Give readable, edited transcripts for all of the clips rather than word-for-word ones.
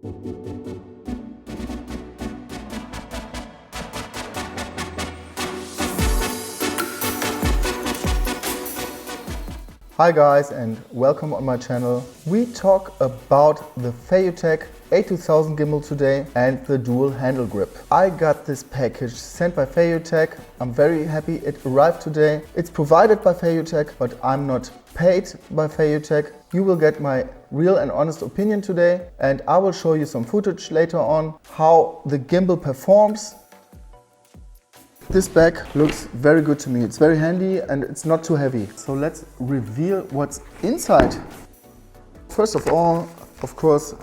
Hi guys and welcome on my channel. We talk about the Feiyu-Tech A2000 gimbal today and the dual handle grip. I got this package sent by Feiyu-Tech. I'm very happy it arrived today. It's provided by Feiyu-Tech, but I'm not paid by Feiyu-Tech. You will get my real and honest opinion today, and I will show you some footage later on how the gimbal performs. This bag looks very good to me. It's very handy and it's not too heavy. So let's reveal what's inside. First of all, of course,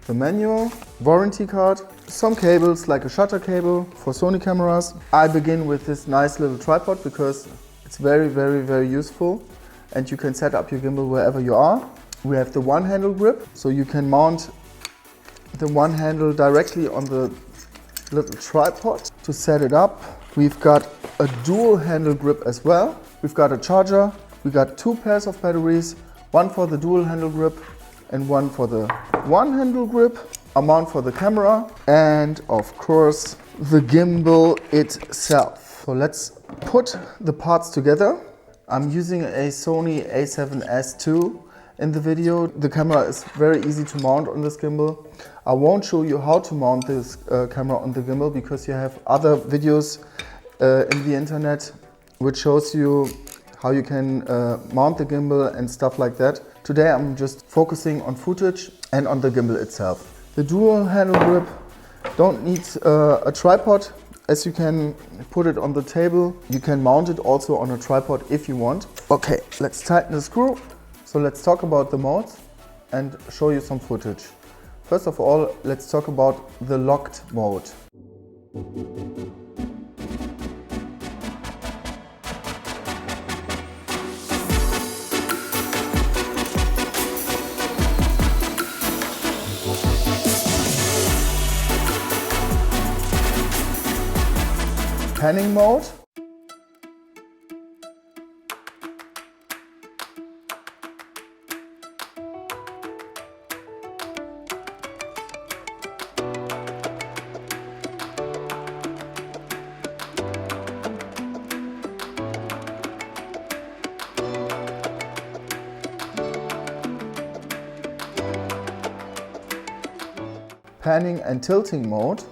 the manual, warranty card, some cables like a shutter cable for Sony cameras. I begin with this nice little tripod because it's very useful and you can set up your gimbal wherever you are. We have the one handle grip, so you can mount the one handle directly on the little tripod to set it up. We've got a dual handle grip as well. We've got a charger. We got two pairs of batteries, one for the dual handle grip and one for the one handle grip, a mount for the camera, and of course the gimbal itself. So let's put the parts together. I'm using a Sony A7SII in the video. The camera is very easy to mount on this gimbal. I won't show you how to mount this camera on the gimbal because you have other videos in the internet which shows you how you can mount the gimbal and stuff like that. Today I'm just focusing on footage and on the gimbal itself. The dual handle grip don't need a tripod, as you can put it on the table. You can mount it also on a tripod if you want. Okay, let's tighten the screw. So let's talk about the modes and show you some footage. First of all, let's talk about the locked mode. Panning mode. Panning and tilting mode.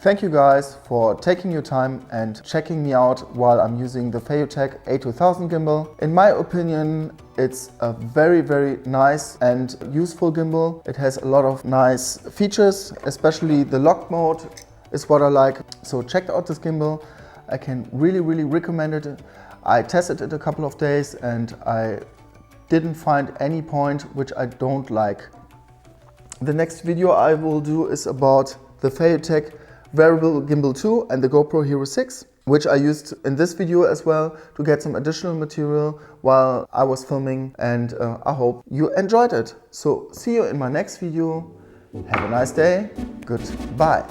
Thank you guys for taking your time and checking me out while I'm using the Feiyu-Tech A2000 gimbal. In my opinion, it's a very nice and useful gimbal. It has a lot of nice features, especially the lock mode is what I like. So check out this gimbal. I can really recommend it. I tested it a couple of days and I didn't find any point which I don't like. The next video I will do is about the Feiyu-Tech Variable Gimbal 2 and the GoPro Hero 6, which I used in this video as well to get some additional material while I was filming, and I hope you enjoyed it. So see you in my next video. Have a nice day. Goodbye.